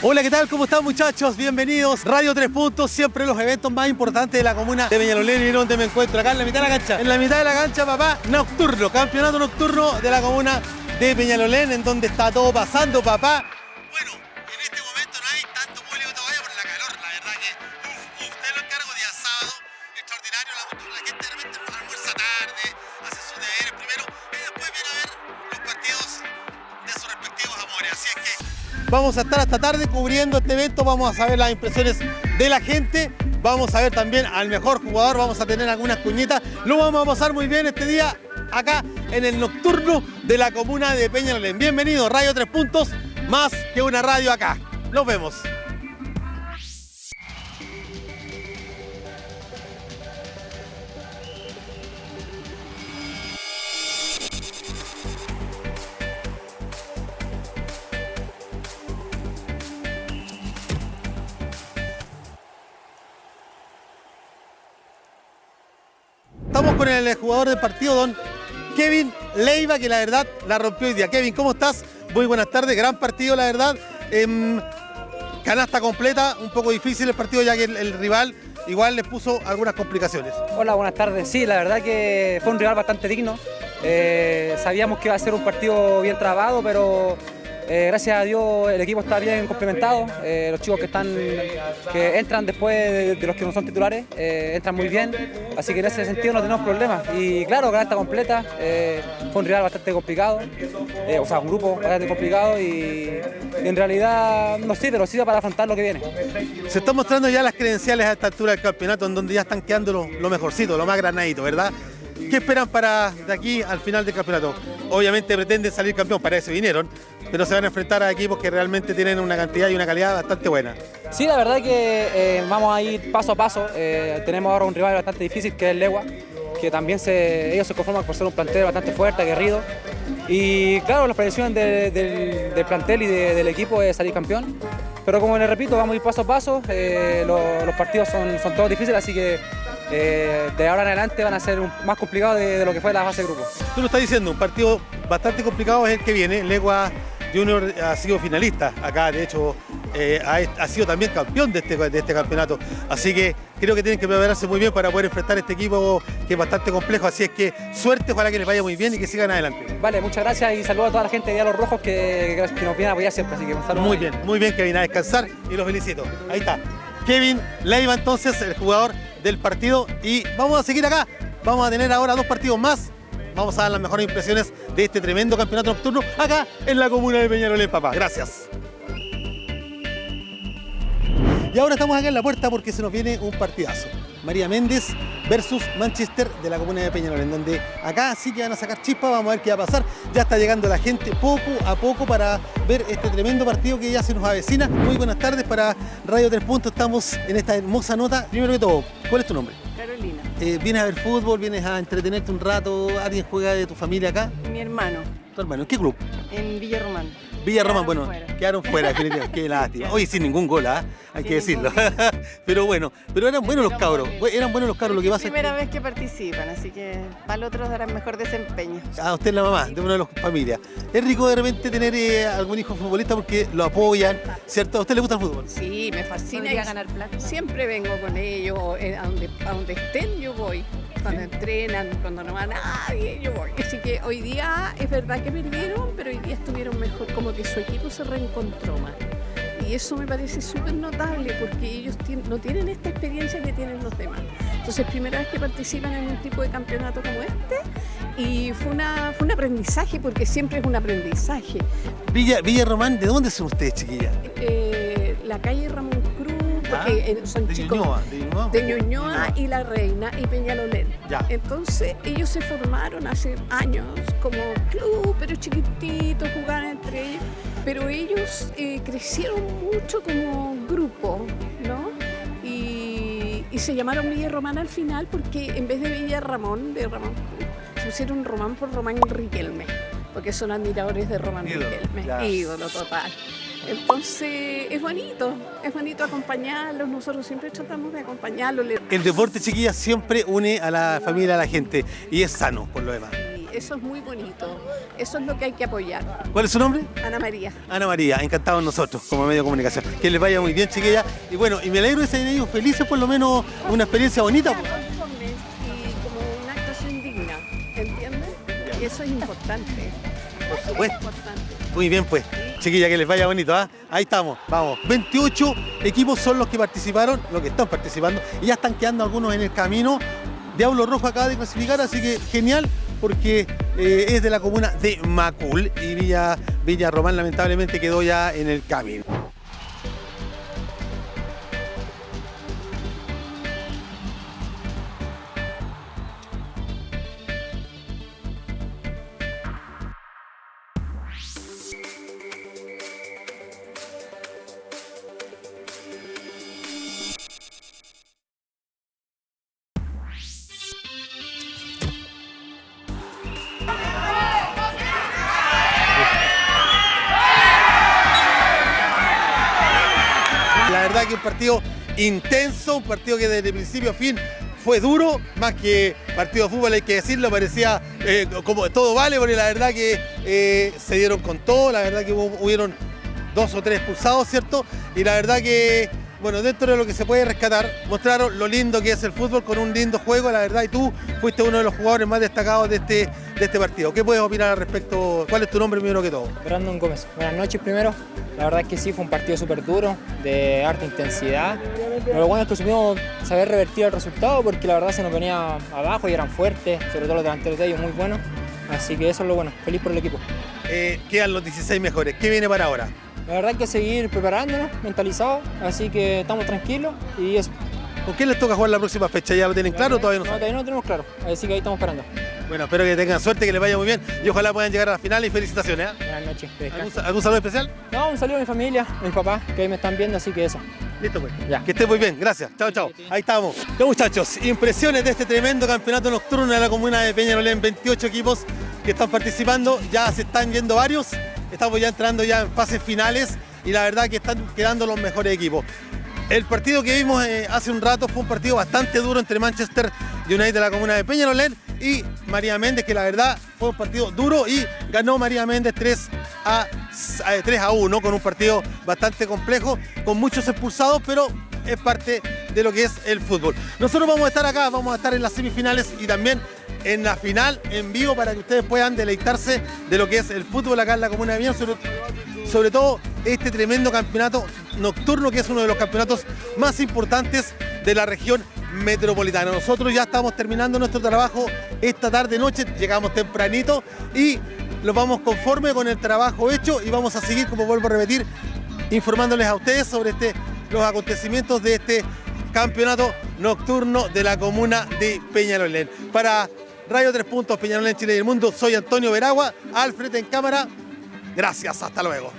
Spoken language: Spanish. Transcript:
Hola, ¿qué tal? ¿Cómo están, muchachos? Bienvenidos. Radio 3 Puntos, siempre los eventos más importantes de la comuna de Peñalolén. ¿Y dónde me encuentro? Acá en la mitad de la cancha. En la mitad de la cancha, papá, nocturno. Campeonato nocturno de la comuna de Peñalolén, en donde está todo pasando, papá. Bueno, en este momento no hay tanto público todavía por la calor, la verdad que te lo encargo día sábado. Extraordinario, la gente de repente almuerza tarde, hace sus deberes primero y después viene a ver los partidos de sus respectivos amores. Así es que vamos a estar hasta tarde cubriendo este evento, vamos a saber las impresiones de la gente, vamos a ver también al mejor jugador, vamos a tener algunas cuñitas, lo vamos a pasar muy bien este día acá en el nocturno de la comuna de Peñalolén. Bienvenidos, Radio 3 Puntos, más que una radio acá. Nos vemos. Estamos con el jugador del partido, don Kevin Leiva, que la verdad la rompió hoy día. Kevin, ¿cómo estás? Muy buenas tardes, gran partido la verdad. Canasta completa, un poco difícil el partido ya que el rival igual les puso algunas complicaciones. Hola, buenas tardes. Sí, la verdad que fue un rival bastante digno. Sabíamos que iba a ser un partido bien trabado, pero gracias a Dios el equipo está bien complementado. Los chicos que entran después de los que no son titulares entran muy bien, así que en ese sentido no tenemos problemas. Y claro, canasta completa, fue un rival bastante complicado, o sea, un grupo bastante complicado y en realidad nos sirve para afrontar lo que viene. Se están mostrando ya las credenciales a esta altura del campeonato, en donde ya están quedando lo mejorcito, lo más granadito, ¿verdad? ¿Qué esperan para de aquí al final del campeonato? Obviamente pretenden salir campeón, para eso vinieron, pero se van a enfrentar a equipos que realmente tienen una cantidad y una calidad bastante buena. Sí, la verdad que vamos a ir paso a paso. Tenemos ahora un rival bastante difícil que es el Legua, que también ellos se conforman por ser un plantel bastante fuerte, aguerrido. Y claro, las predicciones del plantel y del equipo es salir campeón. Pero como les repito, vamos a ir paso a paso. Los partidos son todos difíciles, así que de ahora en adelante van a ser más complicados de lo que fue la fase de grupo. Tú lo estás diciendo, un partido bastante complicado es el que viene. Legua Junior ha sido finalista acá, de hecho ha sido también campeón de este campeonato, así que creo que tienen que prepararse muy bien para poder enfrentar este equipo que es bastante complejo, así es que suerte, ojalá que les vaya muy bien y que sigan adelante. Vale, muchas gracias y saludos a toda la gente de Diablos Rojos que nos viene a apoyar siempre, así que un saludo. Muy bien Kevin, a descansar y los felicito. Ahí está, Kevin Leiva entonces, el jugador del partido, y vamos a seguir acá, vamos a tener ahora dos partidos más. Vamos a dar las mejores impresiones de este tremendo campeonato nocturno acá en la comuna de Peñalolén, papá. Gracias. Y ahora estamos acá en la puerta porque se nos viene un partidazo. María Méndez versus Manchester de la comuna de Peñalolén, donde acá sí que van a sacar chispas, vamos a ver qué va a pasar. Ya está llegando la gente poco a poco para ver este tremendo partido que ya se nos avecina. Muy buenas tardes para Radio 3 Puntos, estamos en esta hermosa nota. Primero que todo, ¿cuál es tu nombre? Carolina. ¿Vienes a ver fútbol? ¿Vienes a entretenerte un rato? ¿Alguien juega de tu familia acá? Mi hermano. ¿Tu hermano? ¿En qué club? En Villa Román. Villa Román, bueno, Fuera. quedaron fuera, qué lástima. Hoy sin ningún gol, hay que decirlo. ningún Pero bueno, eran buenos los cabros, lo que pasa es Primera vez que participan, así que para los otros darán mejor desempeño. usted es la mamá de una de las familias. Es rico de repente tener algún hijo futbolista porque lo apoyan, ¿cierto? ¿A usted le gusta el fútbol? Sí, me fascina. Podría ganar plata. Siempre vengo con ellos, a donde estén yo voy. Cuando entrenan, cuando no va nadie, yo voy. Así que hoy día es verdad que perdieron, pero hoy día estuvieron mejor, como que su equipo se reencontró más. Y eso me parece súper notable porque ellos no tienen esta experiencia que tienen los demás. Entonces, primera vez que participan en un tipo de campeonato como este y fue un aprendizaje, porque siempre es un aprendizaje. Villa Román, ¿de dónde son ustedes, chiquillas? La calle Ramón Cruz, porque son de chicos Ñuñoa, de Ñuñoa y La Reina y Peñalolén. Ya. Entonces ellos se formaron hace años como club, pero chiquititos, jugaban entre ellos, pero ellos crecieron mucho como grupo, ¿no? Y se llamaron Villa Román al final porque en vez de Villa Ramón, se pusieron Román por Román Riquelme, porque son admiradores de Román Riquelme, ya. Ídolo total. Entonces es bonito acompañarlos, nosotros siempre tratamos de acompañarlos. El deporte, chiquillas, siempre une a la familia, a la gente, y es sano por lo demás. eso es muy bonito. Eso es lo que hay que apoyar. ¿Cuál es su nombre? Ana María. Ana María, encantados nosotros como medio de comunicación. Que les vaya muy bien, chiquilla. Y bueno, y me alegro de ser ellos felices, por lo menos una experiencia bonita. Pues. Y como una actuación digna, ¿entiendes? Y eso es importante. Por supuesto. Importante. Muy bien, pues. Chiquilla, que les vaya bonito, ¿ah? Ahí estamos, vamos. 28 equipos son los que participaron, los que están participando, y ya están quedando algunos en el camino. Diablo Rojo acaba de clasificar, así que genial, porque es de la comuna de Macul, y Villa Román lamentablemente quedó ya en el camino. La verdad que un partido intenso, un partido que desde principio a fin fue duro, más que partido de fútbol hay que decirlo, parecía como todo vale, porque la verdad que se dieron con todo, la verdad que hubieron 2 o 3 expulsados, ¿cierto? Y la verdad que, bueno, dentro de lo que se puede rescatar, mostraron lo lindo que es el fútbol con un lindo juego, la verdad, y tú fuiste uno de los jugadores más destacados de este partido. ¿Qué puedes opinar al respecto? ¿Cuál es tu nombre primero que todo? Brandon Gómez, buenas noches primero. La verdad es que sí, fue un partido súper duro, de harta intensidad. Pero lo bueno es que supimos saber revertir el resultado porque la verdad se nos venía abajo y eran fuertes, sobre todo los delanteros de ellos muy buenos. Así que eso es lo bueno, feliz por el equipo. Quedan los 16 mejores. ¿Qué viene para ahora? La verdad hay que seguir preparándonos, mentalizados, así que estamos tranquilos y eso. ¿Con quién les toca jugar la próxima fecha? ¿Ya lo tienen claro o todavía no? Todavía no lo tenemos claro, así que ahí estamos esperando. Bueno, espero que tengan suerte, que les vaya muy bien y ojalá puedan llegar a la final y felicitaciones. Buenas noches, que descansen. ¿Algún saludo especial? No, un saludo a mi familia, a mis papás, que ahí me están viendo, así que eso. Listo pues. Ya. Que estén muy bien, gracias. Chao, chao. Ahí estamos. Ya muchachos, impresiones de este tremendo campeonato nocturno de la comuna de Peñalolén. 28 equipos que están participando, ya se están yendo varios. Estamos ya entrando ya en fases finales y la verdad que están quedando los mejores equipos. El partido que vimos hace un rato fue un partido bastante duro entre Manchester United de la comuna de Peñalolén y María Méndez, que la verdad fue un partido duro y ganó María Méndez 3-1 con un partido bastante complejo, con muchos expulsados, pero es parte de lo que es el fútbol. Nosotros vamos a estar acá, vamos a estar en las semifinales y también en la final en vivo para que ustedes puedan deleitarse de lo que es el fútbol acá en la comuna de Viña, sobre todo este tremendo campeonato nocturno que es uno de los campeonatos más importantes de la región metropolitana. Nosotros ya estamos terminando nuestro trabajo esta tarde-noche, llegamos tempranito y nos vamos conforme con el trabajo hecho y vamos a seguir, como vuelvo a repetir, informándoles a ustedes sobre los acontecimientos de este campeonato nocturno de la comuna de Peñalolén. Para Radio 3 Puntos, Peñalolén, Chile y el Mundo, soy Antonio Veragua, Alfred en cámara. Gracias, hasta luego.